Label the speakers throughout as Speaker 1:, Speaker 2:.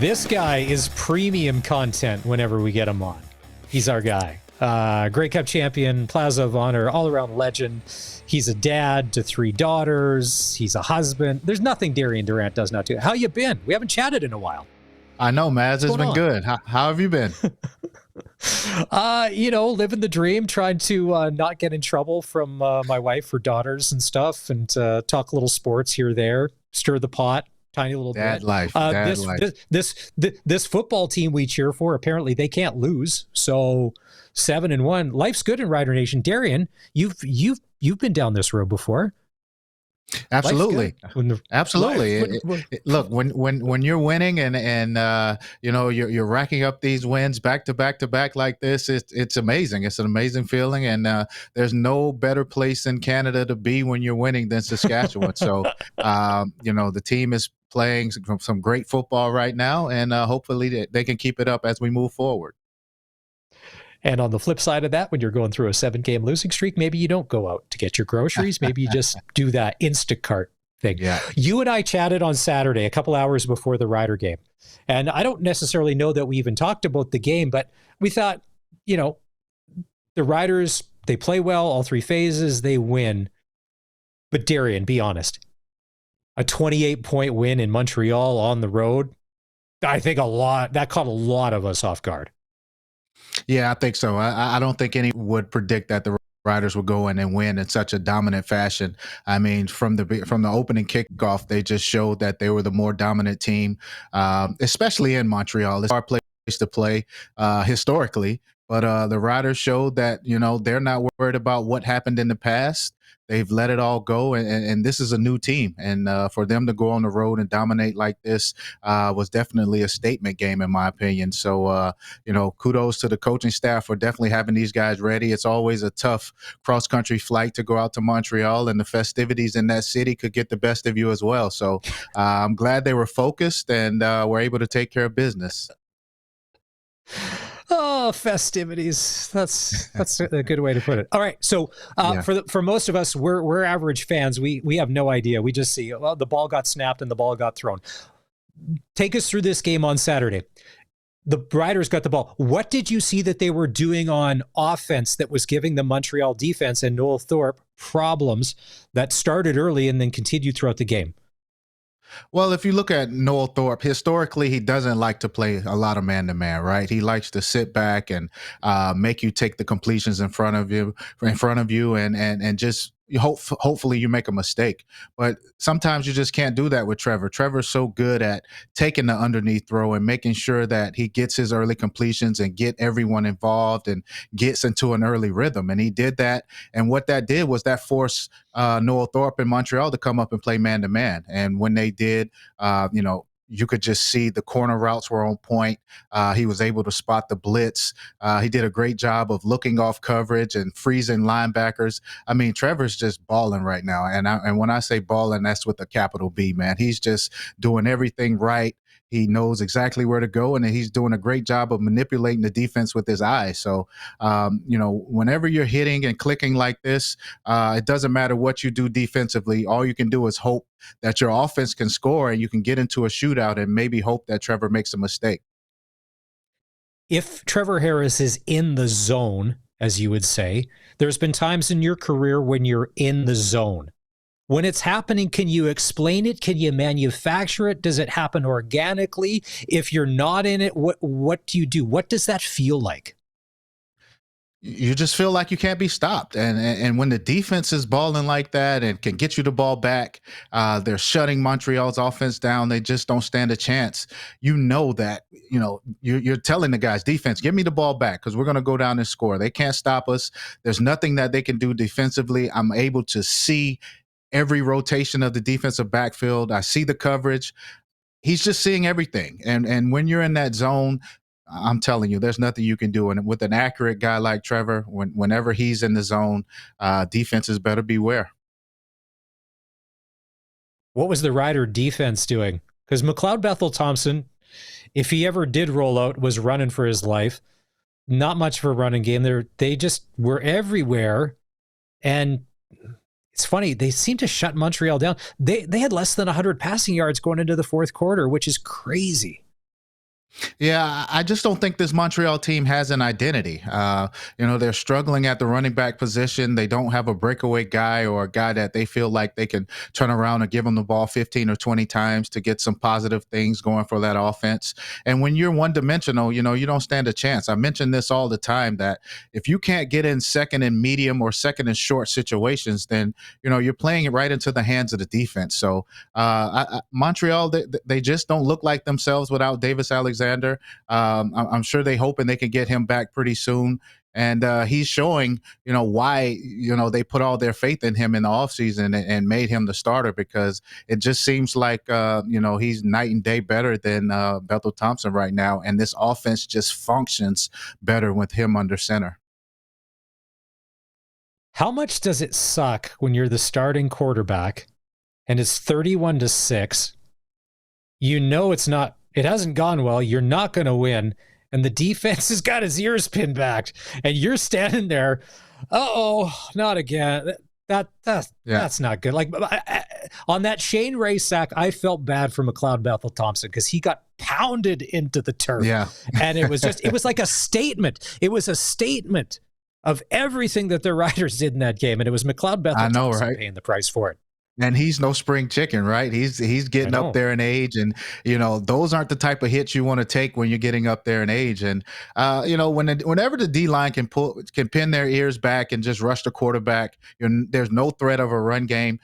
Speaker 1: This guy is premium content whenever we get him on. He's our guy. Grey Cup champion, Plaza of Honor, all-around legend. He's a dad to 3 daughters. He's a husband. There's nothing Darian Durant does not do. How you been? We haven't chatted in a while.
Speaker 2: I know, Mads. It's been good. How have you been?
Speaker 1: Living the dream, trying to not get in trouble from my wife or daughters and stuff, and talk a little sports here or there, stir the pot. Tiny little
Speaker 2: Dad
Speaker 1: bit.
Speaker 2: Life.
Speaker 1: This football team we cheer for, apparently they can't lose. So 7-1. Life's good in Rider Nation. Darian, you've been down this road before.
Speaker 2: Absolutely. Absolutely. Look, when you're winning and you're racking up these wins back to back like this, it's amazing. It's an amazing feeling, and there's no better place in Canada to be when you're winning than Saskatchewan. So the team is playing some great football right now, and hopefully they can keep it up as we move forward.
Speaker 1: And on the flip side of that, when you're going through a 7-game losing streak, maybe you don't go out to get your groceries. Maybe you just do that Instacart thing.
Speaker 2: Yeah.
Speaker 1: You and I chatted on Saturday, a couple hours before the Rider game. And I don't necessarily know that we even talked about the game, but we thought, the Riders, they play well, all 3 phases, they win. But Darian, be honest, a 28-point win in Montreal on the road, I think that caught a lot of us off guard.
Speaker 2: Yeah, I think so. I don't think anyone would predict that the Riders would go in and win in such a dominant fashion. I mean, from the opening kickoff, they just showed that they were the more dominant team, especially in Montreal. It's our place to play historically, but the Riders showed that they're not worried about what happened in the past. They've let it all go, and this is a new team. And for them to go on the road and dominate like this was definitely a statement game, in my opinion. So, kudos to the coaching staff for definitely having these guys ready. It's always a tough cross-country flight to go out to Montreal, and the festivities in that city could get the best of you as well. So I'm glad they were focused and were able to take care of business.
Speaker 1: Oh, festivities. That's a good way to put it. All right. So for most of us, we're average fans. We have no idea. We just see, well, the ball got snapped and the ball got thrown. Take us through this game on Saturday. The Riders got the ball. What did you see that they were doing on offense that was giving the Montreal defense and Noel Thorpe problems that started early and then continued throughout the game?
Speaker 2: Well, if you look at Noel Thorpe, historically, he doesn't like to play a lot of man-to-man, right? He likes to sit back and make you take the completions in front of you, and just hopefully you make a mistake. But sometimes you just can't do that with Trevor. Trevor's so good at taking the underneath throw and making sure that he gets his early completions and get everyone involved and gets into an early rhythm. And he did that. And what that did was that forced Noel Thorpe in Montreal to come up and play man-to-man. And when they did, you could just see the corner routes were on point. He was able to spot the blitz. He did a great job of looking off coverage and freezing linebackers. I mean, Trevor's just balling right now. And when I say balling, that's with a capital B, man. He's just doing everything right. He knows exactly where to go, and he's doing a great job of manipulating the defense with his eyes. So, whenever you're hitting and clicking like this, it doesn't matter what you do defensively. All you can do is hope that your offense can score and you can get into a shootout and maybe hope that Trevor makes a mistake.
Speaker 1: If Trevor Harris is in the zone, as you would say, there's been times in your career when you're in the zone. When it's happening, can you explain it? Can you manufacture it? Does it happen organically? If you're not in it, what do you do? What does that feel like?
Speaker 2: You just feel like you can't be stopped. And when the defense is balling like that and can get you the ball back, they're shutting Montreal's offense down. They just don't stand a chance. You know that, you're telling the guys, defense, give me the ball back because we're going to go down and score. They can't stop us. There's nothing that they can do defensively. I'm able to see every rotation of the defensive backfield. I see the coverage. He's just seeing everything. And when you're in that zone, I'm telling you, there's nothing you can do. And with an accurate guy like Trevor, whenever he's in the zone, defenses better beware.
Speaker 1: What was the Rider defense doing? Because McLeod Bethel-Thompson, if he ever did roll out, was running for his life. Not much of a running game. They just were everywhere. And it's funny, they seem to shut Montreal down. They had less than 100 passing yards going into the fourth quarter, which is crazy.
Speaker 2: Yeah, I just don't think this Montreal team has an identity. They're struggling at the running back position. They don't have a breakaway guy or a guy that they feel like they can turn around and give them the ball 15 or 20 times to get some positive things going for that offense. And when you're one dimensional, you don't stand a chance. I mention this all the time that if you can't get in second and medium or second and short situations, then, you're playing it right into the hands of the defense. So Montreal, they just don't look like themselves without Davis Alexander. I'm sure they hoping they can get him back pretty soon. And he's showing, why, they put all their faith in him in the offseason and made him the starter, because it just seems like, he's night and day better than Bethel Thompson right now. And this offense just functions better with him under center.
Speaker 1: How much does it suck when you're the starting quarterback and it's 31-6? It hasn't gone well. You're not going to win. And the defense has got his ears pinned back. And you're standing there, not again. That's not good. Like on that Shane Ray sack, I felt bad for McLeod Bethel Thompson because he got pounded into the turf.
Speaker 2: Yeah.
Speaker 1: And it was like a statement. It was a statement of everything that the Riders did in that game. And it was McLeod Bethel Thompson paying the price for it.
Speaker 2: And he's no spring chicken, right? He's getting up there in age, and those aren't the type of hits you want to take when you're getting up there in age. And whenever the D line can pin their ears back and just rush the quarterback, there's no threat of a run game.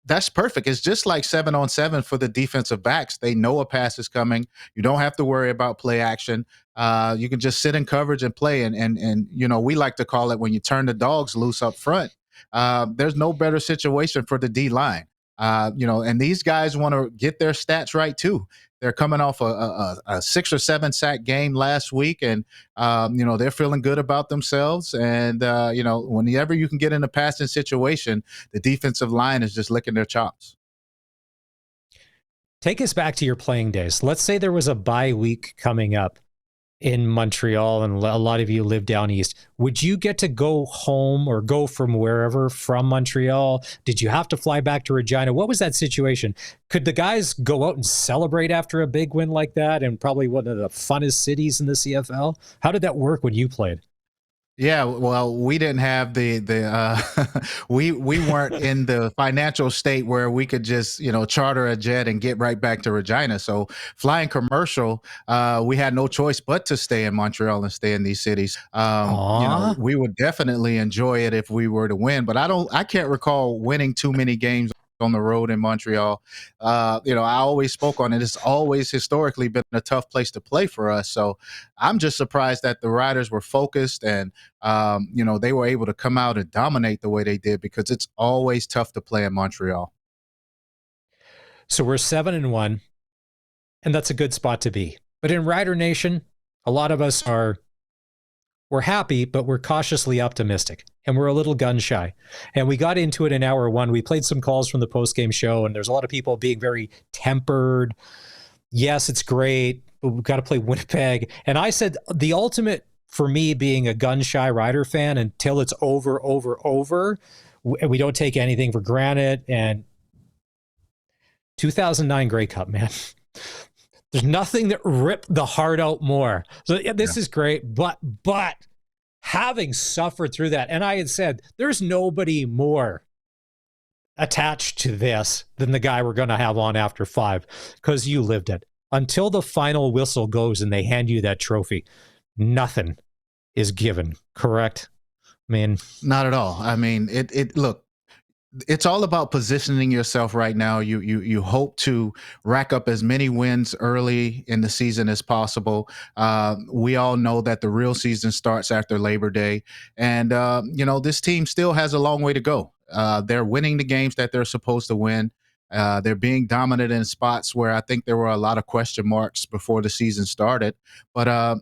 Speaker 2: That's perfect. It's just like 7-on-7 for the defensive backs. They know a pass is coming. You don't have to worry about play action. You can just sit in coverage and play. And we like to call it when you turn the dogs loose up front. There's no better situation for the D line. And these guys want to get their stats right too. They're coming off a 6 or 7 sack game last week, and they're feeling good about themselves. And whenever you can get in a passing situation, the defensive line is just licking their chops.
Speaker 1: Take us back to your playing days. Let's say there was a bye week coming up in Montreal, and a lot of you live down east. Would you get to go home or go from wherever from Montreal? Did you have to fly back to Regina? What was that situation? Could the guys go out and celebrate after a big win like that in probably one of the funnest cities in the CFL? How did that work when you played?
Speaker 2: Yeah, well, we didn't have we weren't in the financial state where we could just charter a jet and get right back to Regina. So flying commercial, we had no choice but to stay in Montreal and stay in these cities. We would definitely enjoy it if we were to win, but I can't recall winning too many games on the road in Montreal. I always spoke on it. It's always historically been a tough place to play for us. So I'm just surprised that the Riders were focused and, they were able to come out and dominate the way they did, because it's always tough to play in Montreal.
Speaker 1: So we're 7-1, and that's a good spot to be. But in Rider Nation, a lot of us we're happy, but we're cautiously optimistic, and we're a little gun shy. And we got into it in hour one. We played some calls from the post-game show, and there's a lot of people being very tempered. Yes, it's great, but we've got to play Winnipeg. And I said the ultimate for me being a gun shy Rider fan until it's over, we don't take anything for granted. And 2009 Grey Cup, man. There's nothing that ripped the heart out more. So this is great, but having suffered through that, and I had said, there's nobody more attached to this than the guy we're going to have on after 5, because you lived it. Until the final whistle goes and they hand you that trophy, nothing is given, correct? I mean,
Speaker 2: not at all. I mean, look, it's all about positioning yourself right now. You hope to rack up as many wins early in the season as possible. We all know that the real season starts after Labor Day, and this team still has a long way to go. They're winning the games that they're supposed to win. They're being dominant in spots where I think there were a lot of question marks before the season started. But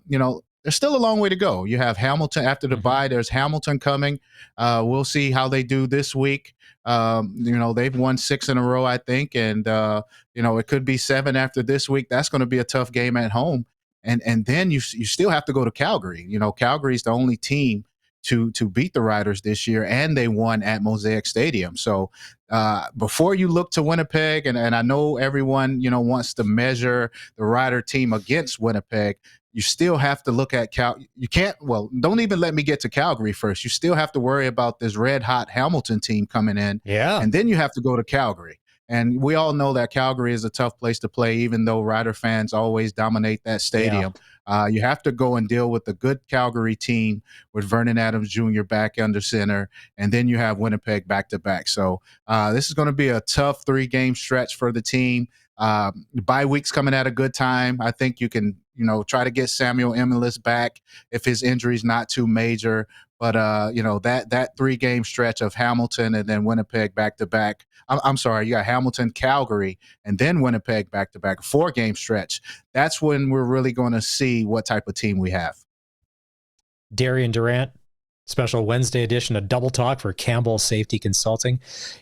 Speaker 2: there's still a long way to go. You have Hamilton after the bye. There's Hamilton coming. We'll see how they do this week. They've won 6 in a row, I think, and it could be 7 after this week. That's going to be a tough game at home, and then you still have to go to Calgary. Calgary's the only team to beat the Riders this year, and they won at Mosaic Stadium. So before you look to Winnipeg, and I know everyone wants to measure the Rider team against Winnipeg, you still have to look at You can't. Well, don't even let me get to Calgary first. You still have to worry about this red hot Hamilton team coming in, and then you have to go to Calgary. And we all know that Calgary is a tough place to play, even though Rider fans always dominate that stadium. You have to go and deal with a good Calgary team with Vernon Adams Jr. back under center, and then you have Winnipeg back-to-back. So this is going to be a tough 3-game stretch for the team. Bye week's coming at a good time. I think you can, try to get Samuel Emilus back if his injury's not too major. But that 3-game stretch of Hamilton and then Winnipeg back-to-back. I'm sorry, you got Hamilton, Calgary, and then Winnipeg back-to-back, 4-game stretch. That's when we're really going to see what type of team we have.
Speaker 1: Darian Durant, special Wednesday edition of Double Talk for Campbell Safety Consulting.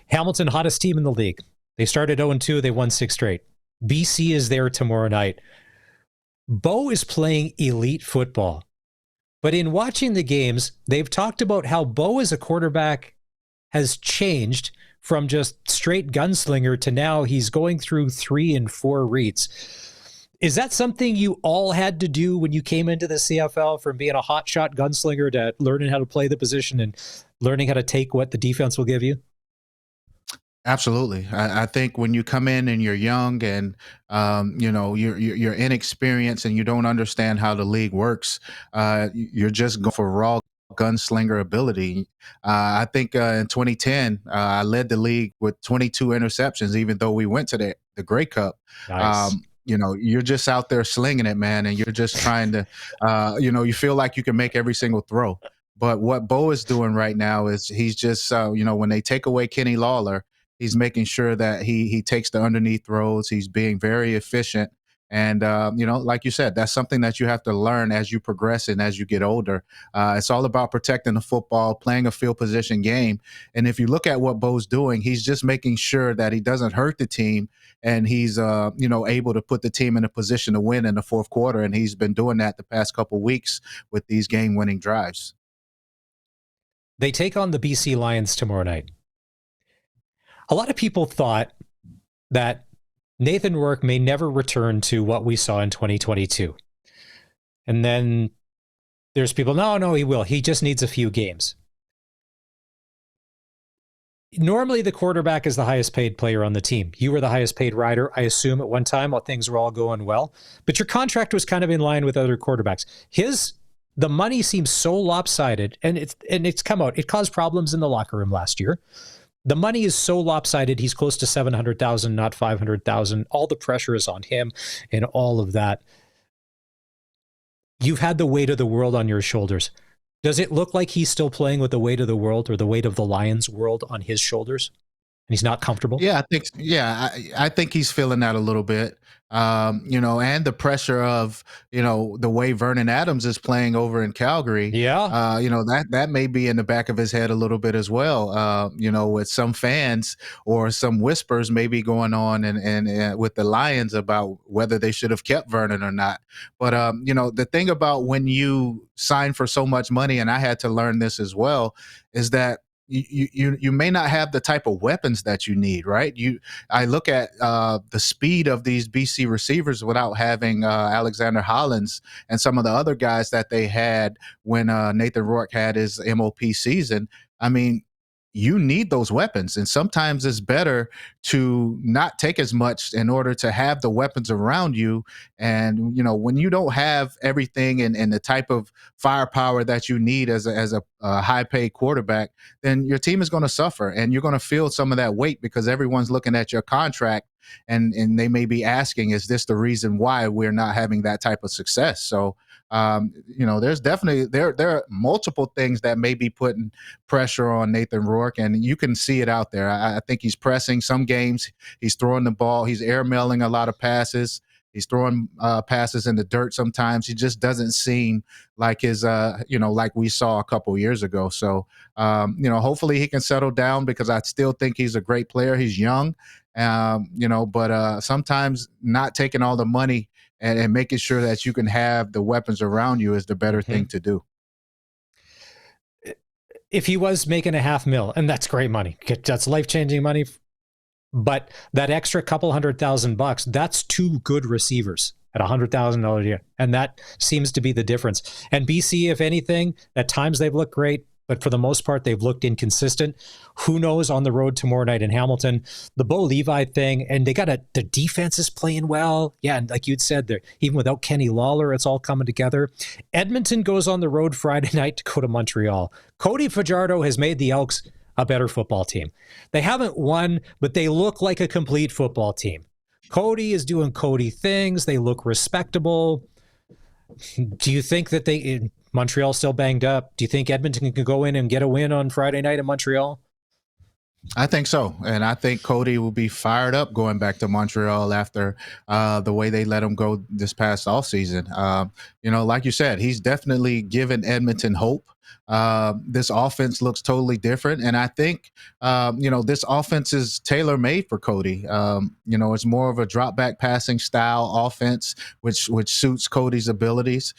Speaker 1: Hamilton, hottest team in the league. They started 0-2. They won 6 straight. BC is there tomorrow night. Bo is playing elite football. But in watching the games, they've talked about how Bo as a quarterback has changed from just straight gunslinger to now he's going through 3 and 4 reads. Is that something you all had to do when you came into the CFL, from being a hotshot gunslinger to learning how to play the position and learning how to take what the defense will give you?
Speaker 2: Absolutely. I think when you come in and you're young and you're inexperienced and you don't understand how the league works, you're just going for raw gunslinger ability. I think in 2010, I led the league with 22 interceptions, even though we went to the Grey Cup.
Speaker 1: Nice.
Speaker 2: You're just out there slinging it, man, and you're just trying to, you feel like you can make every single throw. But what Bo is doing right now is he's just, when they take away Kenny Lawler, he's making sure that he takes the underneath throws. He's being very efficient. And, like you said, that's something that you have to learn as you progress and as you get older. It's all about protecting the football, playing a field position game. And if you look at what Bo's doing, he's just making sure that he doesn't hurt the team. And he's, able to put the team in a position to win in the fourth quarter. And he's been doing that the past couple of weeks with these game-winning drives.
Speaker 1: They take on the BC Lions tomorrow night. A lot of people thought that Nathan Rourke may never return to what we saw in 2022. And then there's people, no, he will. He just needs a few games. Normally, the quarterback is the highest paid player on the team. You were the highest paid rider, I assume, at one time while things were all going well. But your contract was kind of in line with other quarterbacks. The money seems so lopsided, and it's come out. It caused problems in the locker room last year. The money is so lopsided. He's close to $700,000, not $500,000. All the pressure is on him and all of that. You've had the weight of the world on your shoulders. Does it look like he's still playing with the weight of the world, or the weight of the Lions world on his shoulders, and he's not comfortable?
Speaker 2: Yeah, I think he's feeling that a little bit. And the pressure of, the way Vernon Adams is playing over in Calgary.
Speaker 1: Yeah.
Speaker 2: That may be in the back of his head a little bit as well. With some fans or some whispers maybe going on and with the Lions about whether they should have kept Vernon or not. But, the thing about when you sign for so much money, and I had to learn this as well, is that you may not have the type of weapons that you need, right? I look at the speed of these BC receivers without having Alexander Hollins and some of the other guys that they had when Nathan Rourke had his MOP season. I mean, you need those weapons, and sometimes it's better to not take as much in order to have the weapons around you. And when you don't have everything and the type of firepower that you need as a high-paid quarterback, then your team is going to suffer, and you're going to feel some of that weight because everyone's looking at your contract, and they may be asking, is this the reason why we're not having that type of success? So there's definitely there are multiple things that may be putting pressure on Nathan Rourke, and you can see it out there. I think he's pressing some games. He's throwing the ball. He's airmailing a lot of passes. He's throwing passes in the dirt sometimes. He just doesn't seem like his, like we saw a couple years ago. So, hopefully he can settle down, because I still think he's a great player. He's young, but sometimes not taking all the money and making sure that you can have the weapons around you is the better thing to do.
Speaker 1: if he was making $500,000, and that's great money, that's life-changing money, but that extra couple $100,000, that's two good receivers at $100,000 a year. And that seems to be the difference. And BC, if anything, at times they've looked great, but for the most part, they've looked inconsistent. Who knows on the road tomorrow night in Hamilton? The Bo Levi thing, and they got the defense is playing well. Yeah, and like you'd said, even without Kenny Lawler, it's all coming together. Edmonton goes on the road Friday night to go to Montreal. Cody Fajardo has made the Elks a better football team. They haven't won, but they look like a complete football team. Cody is doing Cody things. They look respectable. Do you think that Montreal's still banged up? Do you think Edmonton can go in and get a win on Friday night in Montreal?
Speaker 2: I think so. And I think Cody will be fired up going back to Montreal after the way they let him go this past offseason. Like you said, he's definitely given Edmonton hope. This offense looks totally different. And I think, this offense is tailor-made for Cody. It's more of a drop-back passing style offense, which suits Cody's abilities.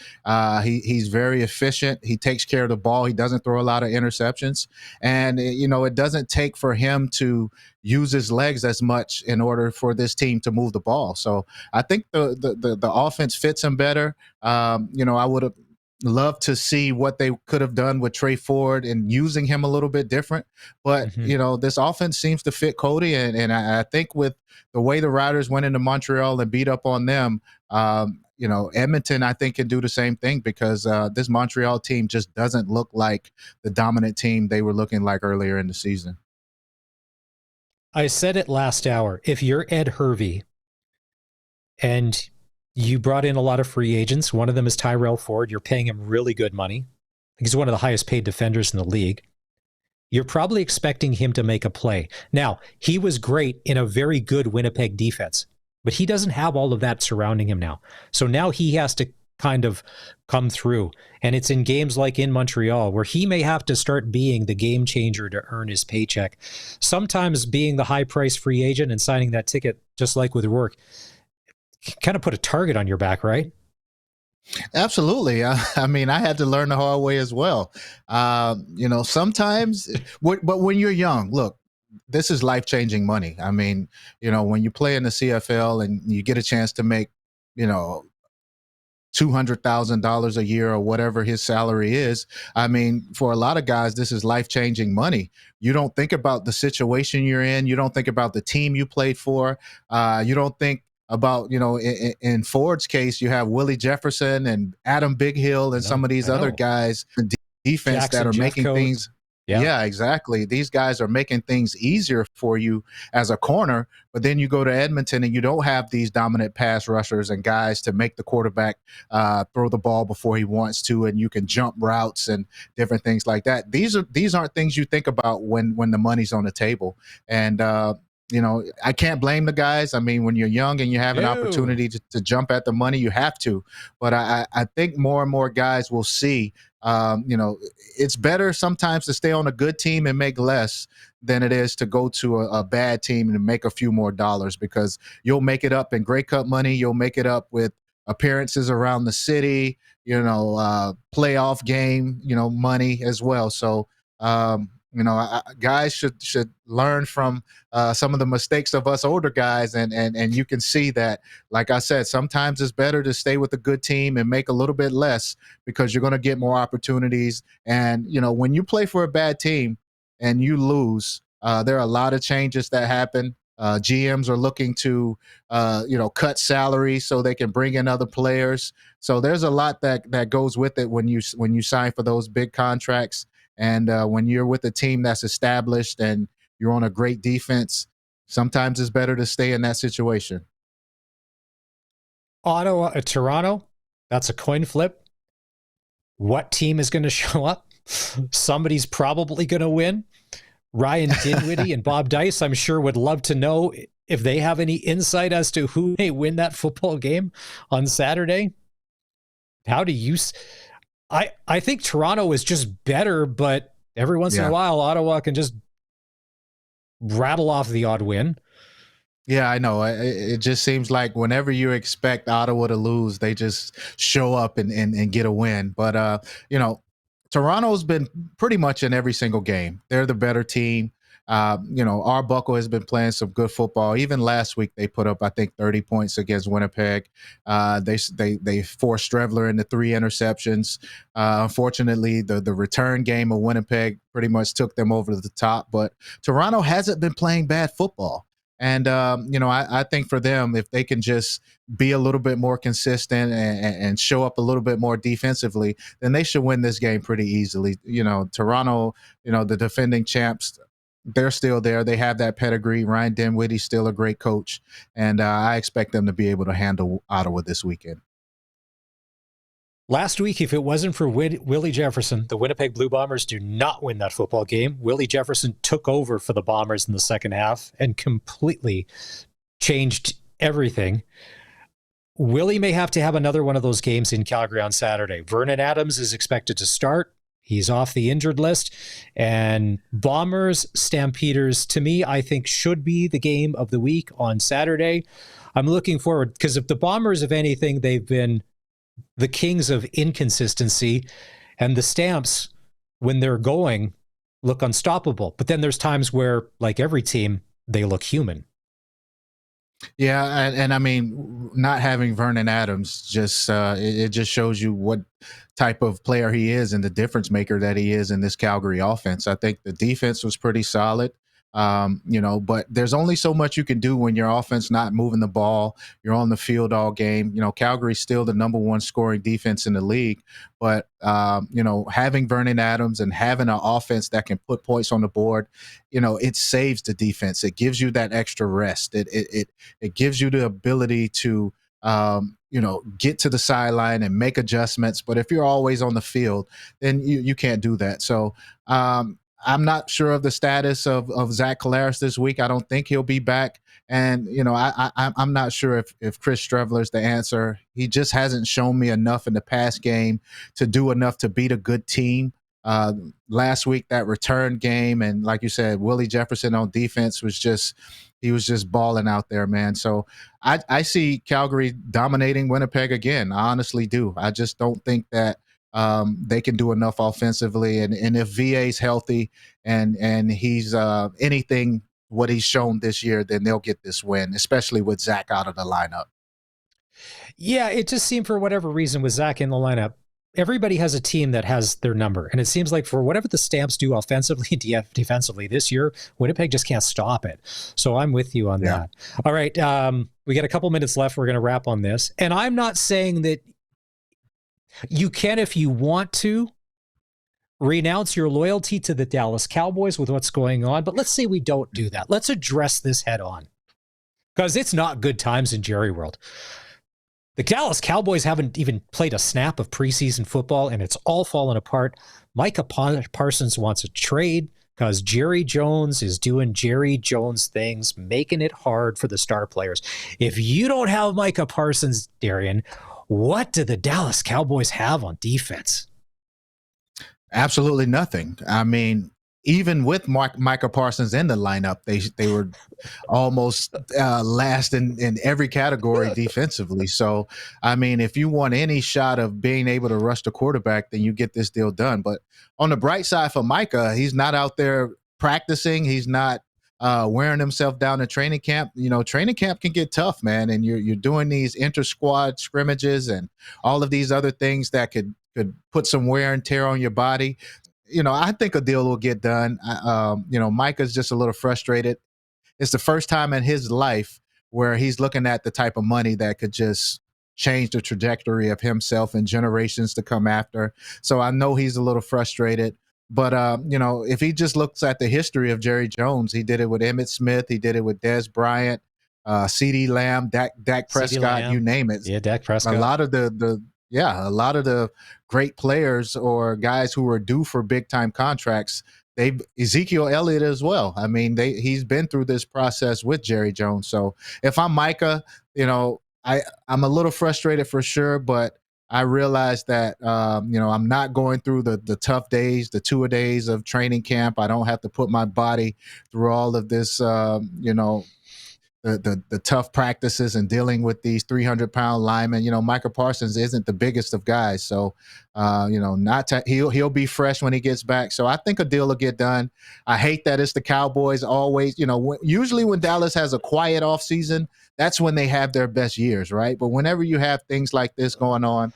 Speaker 2: He's very efficient. He takes care of the ball. He doesn't throw a lot of interceptions. And, it doesn't take for him to use his legs as much in order for this team to move the ball. So I think the offense fits him better. I would have love to see what they could have done with Trey Ford and using him a little bit different. But, this offense seems to fit Cody. And I think with the way the Riders went into Montreal and beat up on them, Edmonton, I think, can do the same thing because this Montreal team just doesn't look like the dominant team they were looking like earlier in the season.
Speaker 1: I said it last hour. If you're Ed Hervey and you brought in a lot of free agents, one of them is Tyrell Ford, you're paying him really good money. He's one of the highest paid defenders in the league. You're probably expecting him to make a play. Now, he was great in a very good Winnipeg defense, but he doesn't have all of that surrounding him now. So now he has to kind of come through. And it's in games like in Montreal where he may have to start being the game changer to earn his paycheck. Sometimes being the high price free agent and signing that ticket, just like with Rourke, kind of put a target on your back, right?
Speaker 2: Absolutely. I had to learn the hard way as well. Sometimes, but when you're young, look, this is life-changing money. When you play in the CFL and you get a chance to make, $200,000 a year or whatever his salary is. For a lot of guys, this is life-changing money. You don't think about the situation you're in. You don't think about the team you played for. You don't think about, in Ford's case, you have Willie Jefferson and Adam Big Hill and some of these other guys in defense Jackson, that are making things. Yeah, exactly. These guys are making things easier for you as a corner, but then you go to Edmonton and you don't have these dominant pass rushers and guys to make the quarterback throw the ball before he wants to, and you can jump routes and different things like that. These aren't things you think about when the money's on the table. And I can't blame the guys. When you're young and you have an opportunity to jump at the money, you have to. But I think more and more guys will see, it's better sometimes to stay on a good team and make less than it is to go to a bad team and make a few more dollars, because you'll make it up in Grey Cup money. You'll make it up with appearances around the city, playoff game, money as well. So, guys should learn from some of the mistakes of us older guys, and you can see that, like I said, sometimes it's better to stay with a good team and make a little bit less because you're going to get more opportunities. And when you play for a bad team and you lose, there are a lot of changes that happen. GMs are looking to cut salaries so they can bring in other players. So there's a lot that goes with it when you sign for those big contracts. And when you're with a team that's established and you're on a great defense, sometimes it's better to stay in that situation.
Speaker 1: Ottawa, Toronto, that's a coin flip. What team is going to show up? Somebody's probably going to win. Ryan Dinwiddie and Bob Dice, I'm sure, would love to know if they have any insight as to who may win that football game on Saturday. How do you... I think Toronto is just better, but every once in a while, Ottawa can just rattle off the odd win.
Speaker 2: Yeah, I know. It just seems like whenever you expect Ottawa to lose, they just show up and get a win. But, Toronto's been pretty much in every single game. They're the better team. Arbuckle has been playing some good football. Even last week, they put up, I think, 30 points against Winnipeg. They forced Strevler into 3 interceptions. Unfortunately, the return game of Winnipeg pretty much took them over the top. But Toronto hasn't been playing bad football. And, I think for them, if they can just be a little bit more consistent and show up a little bit more defensively, then they should win this game pretty easily. Toronto, the defending champs, they're still there. They have that pedigree. Ryan Dinwiddie's still a great coach. And I expect them to be able to handle Ottawa this weekend.
Speaker 1: Last week, if it wasn't for Willie Jefferson, the Winnipeg Blue Bombers do not win that football game. Willie Jefferson took over for the Bombers in the second half and completely changed everything. Willie may have to have another one of those games in Calgary on Saturday. Vernon Adams is expected to start. He's off the injured list. And Bombers, Stampeders, to me, I think should be the game of the week on Saturday. I'm looking forward because if the Bombers, if anything, they've been the kings of inconsistency, and the Stamps, when they're going, look unstoppable. But then there's times where, like every team, they look human.
Speaker 2: Yeah, and I mean, not having Vernon Adams just it just shows you what type of player he is and the difference maker that he is in this Calgary offense. I think the defense was pretty solid. But there's only so much you can do when your offense not moving the ball. You're on the field all game. Calgary's still the number 1 scoring defense in the league. But, having Vernon Adams and having an offense that can put points on the board, it saves the defense. It gives you that extra rest. It gives you the ability to, get to the sideline and make adjustments. But if you're always on the field, then you can't do that. So, I'm not sure of the status of Zach Collaros this week. I don't think he'll be back. And, I'm not sure if Chris Strevler's the answer. He just hasn't shown me enough in the past game to do enough to beat a good team. Last week, that return game, and like you said, Willie Jefferson on defense was just balling out there, man. So I see Calgary dominating Winnipeg again. I honestly do. I just don't think that they can do enough offensively. And if VA's healthy and he's anything what he's shown this year, then they'll get this win, especially with Zach out of the lineup.
Speaker 1: Yeah, it just seemed for whatever reason with Zach in the lineup, everybody has a team that has their number. And it seems like for whatever the Stamps do offensively, defensively this year, Winnipeg just can't stop it. So I'm with you on that. All right. We got a couple minutes left. We're going to wrap on this. And I'm not saying that you can, if you want to, renounce your loyalty to the Dallas Cowboys with what's going on. But let's say we don't do that. Let's address this head on. Because it's not good times in Jerry World. The Dallas Cowboys haven't even played a snap of preseason football, and it's all fallen apart. Micah Parsons wants a trade because Jerry Jones is doing Jerry Jones things, making it hard for the star players. If you don't have Micah Parsons, Darian, what do the Dallas Cowboys have on defense?
Speaker 2: Absolutely nothing. I mean, even with Micah Parsons in the lineup, they were almost last in every category defensively. So, I mean, if you want any shot of being able to rush the quarterback, then you get this deal done. But on the bright side for Micah, he's not out there practicing. He's not wearing himself down in training camp. Training camp can get tough, man. And you're doing these inter-squad scrimmages and all of these other things that could put some wear and tear on your body. I think a deal will get done. Micah's just a little frustrated. It's the first time in his life where he's looking at the type of money that could just change the trajectory of himself and generations to come after. So I know he's a little frustrated. But, if he just looks at the history of Jerry Jones, he did it with Emmitt Smith. He did it with Dez Bryant, CeeDee Lamb, Dak Prescott, you name it.
Speaker 1: Yeah, Dak Prescott.
Speaker 2: A lot of a lot of the great players or guys who were due for big time contracts, Ezekiel Elliott as well. I mean, he's been through this process with Jerry Jones. So if I'm Micah, I'm a little frustrated for sure, but I realize that, I'm not going through the tough days, the 2 days of training camp. I don't have to put my body through all of this, the the tough practices and dealing with these 300-pound linemen. Micah Parsons isn't the biggest of guys, so he'll be fresh when he gets back. So I think a deal will get done. I hate that it's the Cowboys always. Usually when Dallas has a quiet offseason, that's when they have their best years, right? But whenever you have things like this going on,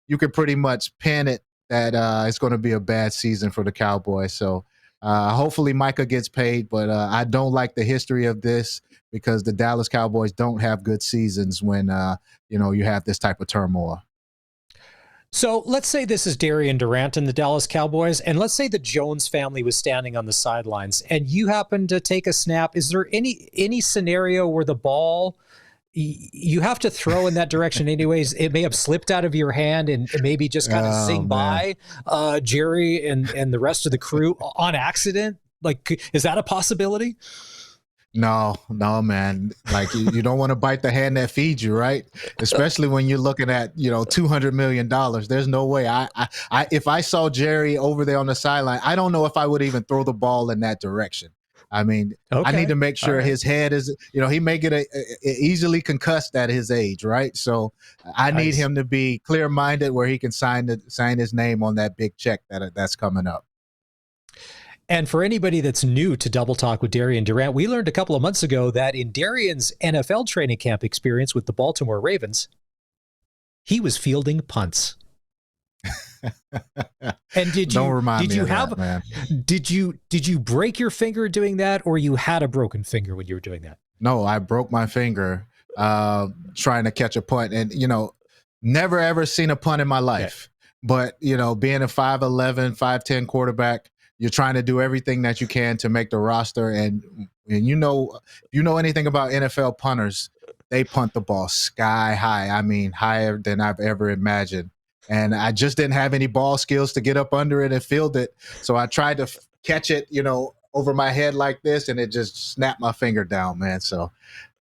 Speaker 2: you can pretty much pin it that it's going to be a bad season for the Cowboys. So hopefully Micah gets paid, but I don't like the history of this because the Dallas Cowboys don't have good seasons when you have this type of turmoil.
Speaker 1: So let's say this is Darian Durant and the Dallas Cowboys, and let's say the Jones family was standing on the sidelines and you happen to take a snap. Is there any scenario where the ball you have to throw in that direction anyways? It may have slipped out of your hand and maybe just kind of zing by Jerry and the rest of the crew on accident. Like, is that a possibility?
Speaker 2: No, man. Like you don't want to bite the hand that feeds you, right? Especially when you're looking at $200 million. There's no way. I if I saw Jerry over there on the sideline, I don't know if I would even throw the ball in that direction. I mean, okay. I need to make sure his head is, he may get easily concussed at his age, right? So I need him to be clear-minded where he can sign his name on that big check that's coming up.
Speaker 1: And for anybody that's new to Double Talk with Darian Durant, we learned a couple of months ago that in Darian's NFL training camp experience with the Baltimore Ravens, he was fielding punts. And did you break your finger doing that, or you had a broken finger when you were doing that?
Speaker 2: No, I broke my finger trying to catch a punt, and never ever seen a punt in my life. Okay. But being a 5'11", 5'10" quarterback, you're trying to do everything that you can to make the roster, and if you know anything about NFL punters, they punt the ball sky high. I mean, higher than I've ever imagined. And I just didn't have any ball skills to get up under it and field it. So I tried to catch it, over my head like this, and it just snapped my finger down, man. So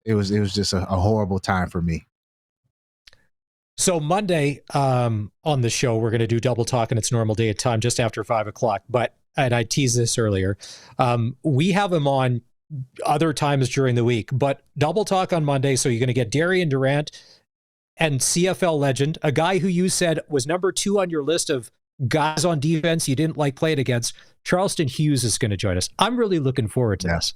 Speaker 2: it was just a horrible time for me.
Speaker 1: So Monday on the show, we're going to do Double Talk in its normal day at time, just after 5:00. And I teased this earlier. We have him on other times during the week, but Double Talk on Monday. So you're going to get Darian Durant and CFL legend, a guy who you said was number 2 on your list of guys on defense you didn't like playing against. Charleston Hughes is going to join us. I'm really looking forward to this.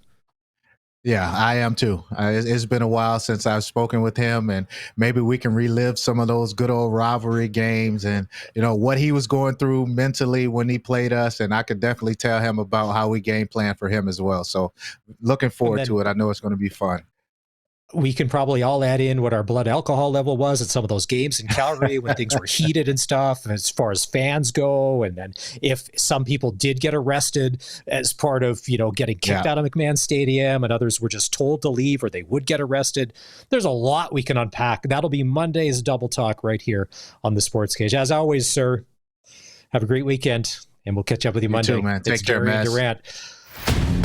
Speaker 2: Yeah, I am too. It's been a while since I've spoken with him, and maybe we can relive some of those good old rivalry games and, what he was going through mentally when he played us. And I could definitely tell him about how we game plan for him as well. So looking forward to it. I know it's going to be fun.
Speaker 1: We can probably all add in what our blood alcohol level was at some of those games in Calgary when things were heated and stuff, as far as fans go. And then if some people did get arrested as part of, getting kicked out of McMahon Stadium, and others were just told to leave or they would get arrested. There's a lot we can unpack. That'll be Monday's Double Talk right here on the Sports Cage. As always, sir, have a great weekend, and we'll catch up with you Monday.
Speaker 2: Too, man. Take care,
Speaker 1: Darian Durant.